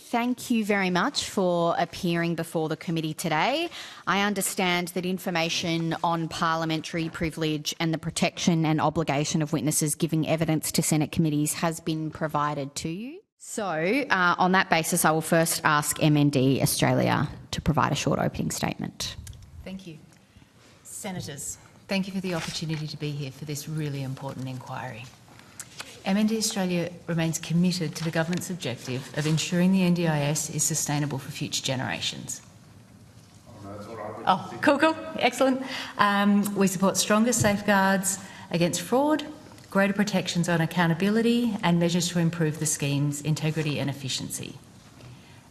thank you very much for appearing before the committee today. I understand that information on parliamentary privilege and the protection and obligation of witnesses giving evidence to Senate committees has been provided to you. So, on that basis, I will first ask MND Australia to provide a short opening statement. Thank you. Senators, thank you for the opportunity to be here for this really important inquiry. MND Australia remains committed to the government's objective of ensuring the NDIS is sustainable for future generations. Oh, cool, excellent. We support stronger safeguards against fraud, greater protections on accountability and measures to improve the scheme's integrity and efficiency.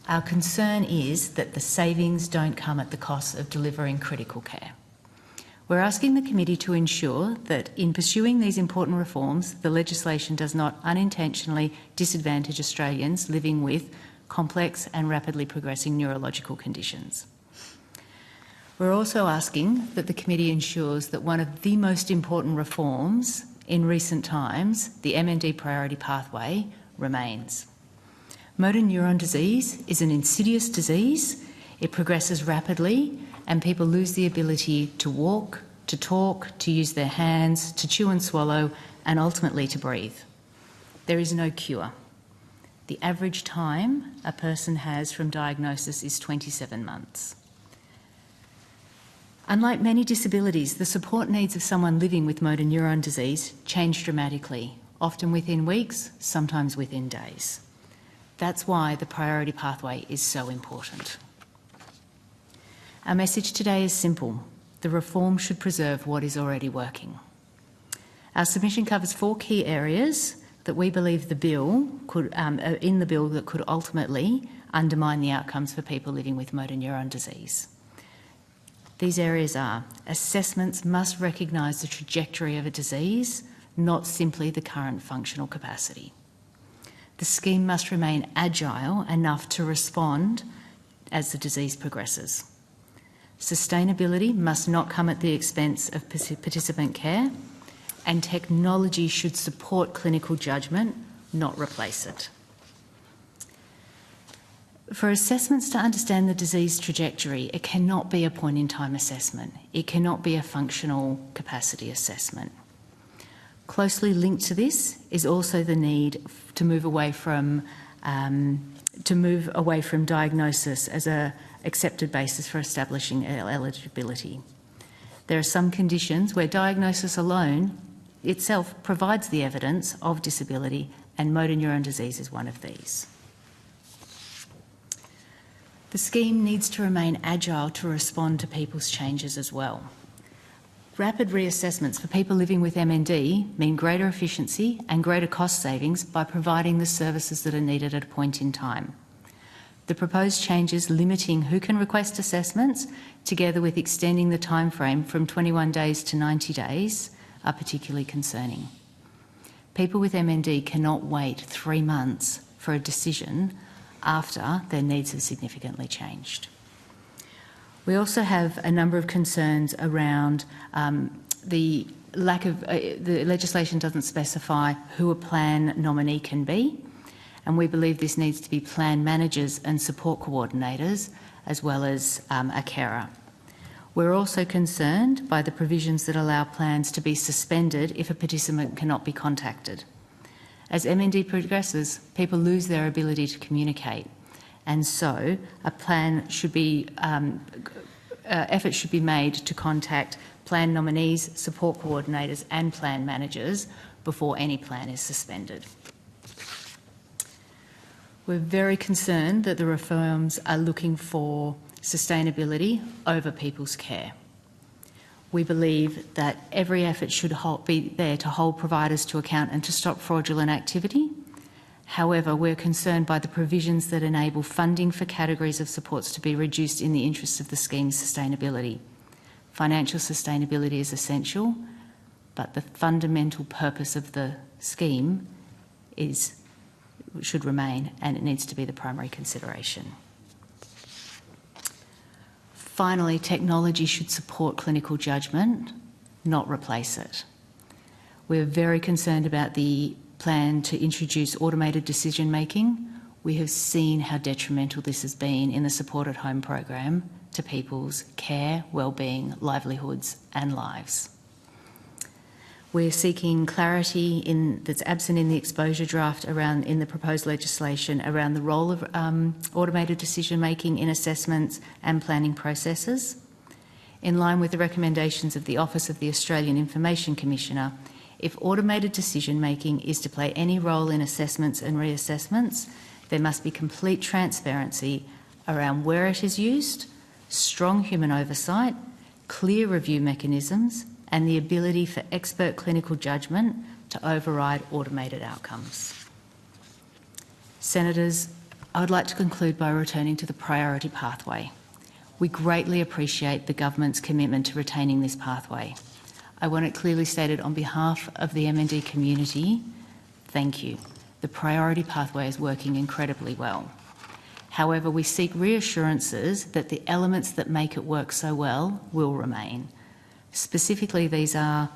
Our concern is that the savings don't come at the cost of delivering critical care. We're asking the committee to ensure that in pursuing these important reforms, the legislation does not unintentionally disadvantage Australians living with complex and rapidly progressing neurological conditions. We're also asking that the committee ensures that one of the most important reforms in recent times, the MND priority pathway, remains. Motor neuron disease is an insidious disease. It progresses rapidly and people lose the ability to walk, to talk, to use their hands, to chew and swallow, and ultimately to breathe. There is no cure. The average time a person has from diagnosis is 27 months. Unlike many disabilities, the support needs of someone living with motor neuron disease change dramatically, often within weeks, sometimes within days. That's why the priority pathway is so important. Our message today is simple. The reform should preserve what is already working. Our submission covers 4 key areas that we believe the bill could, in the bill that could ultimately undermine the outcomes for people living with motor neuron disease. These areas are: assessments must recognise the trajectory of a disease, not simply the current functional capacity. The scheme must remain agile enough to respond as the disease progresses. Sustainability must not come at the expense of participant care, and technology should support clinical judgment, not replace it. For assessments to understand the disease trajectory, it cannot be a point-in-time assessment. It cannot be a functional capacity assessment. Closely linked to this is also the need to move away from diagnosis as an accepted basis for establishing eligibility. There are some conditions where diagnosis alone itself provides the evidence of disability, and motor neuron disease is one of these. The scheme needs to remain agile to respond to people's changes as well. Rapid reassessments for people living with MND mean greater efficiency and greater cost savings by providing the services that are needed at a point in time. The proposed changes limiting who can request assessments, together with extending the timeframe from 21 days to 90 days, are particularly concerning. People with MND cannot wait 3 months for a decision after their needs have significantly changed. We also have a number of concerns around the lack of the legislation doesn't specify who a plan nominee can be, and we believe this needs to be plan managers and support coordinators, as well as a carer. We're also concerned by the provisions that allow plans to be suspended if a participant cannot be contacted. As MND progresses, people lose their ability to communicate, and so a plan should be, efforts should be made to contact plan nominees, support coordinators and plan managers before any plan is suspended. We're very concerned that the reforms are looking for sustainability over people's care. We believe that every effort should be there to hold providers to account and to stop fraudulent activity. However, we're concerned by the provisions that enable funding for categories of supports to be reduced in the interests of the scheme's sustainability. Financial sustainability is essential, but the fundamental purpose of the scheme should remain, and it needs to be the primary consideration. Finally, technology should support clinical judgment, not replace it. We're very concerned about the plan to introduce automated decision-making. we have seen how detrimental this has been in the Support at Home program to people's care, wellbeing, livelihoods and lives. We're seeking clarity that's absent in the exposure draft in the proposed legislation around the role of automated decision-making in assessments and planning processes. In line with the recommendations of the Office of the Australian Information Commissioner, if automated decision-making is to play any role in assessments and reassessments, there must be complete transparency around where it is used, strong human oversight, clear review mechanisms, and the ability for expert clinical judgment to override automated outcomes. Senators, I would like to conclude by returning to the priority pathway. We greatly appreciate the government's commitment to retaining this pathway. I want it clearly stated on behalf of the MND community, thank you. The priority pathway is working incredibly well. However, we seek reassurances that the elements that make it work so well will remain. Specifically, these are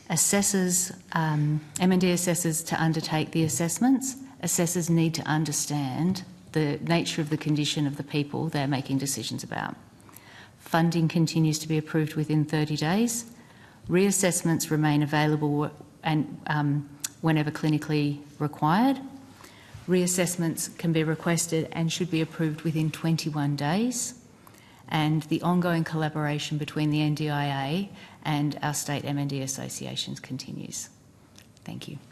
assessors, MND assessors to undertake the assessments. Assessors need to understand the nature of the condition of the people they're making decisions about. Funding continues to be approved within 30 days. Reassessments remain available and whenever clinically required. Reassessments can be requested and should be approved within 21 days. And the ongoing collaboration between the NDIA and our state MND associations continues. Thank you.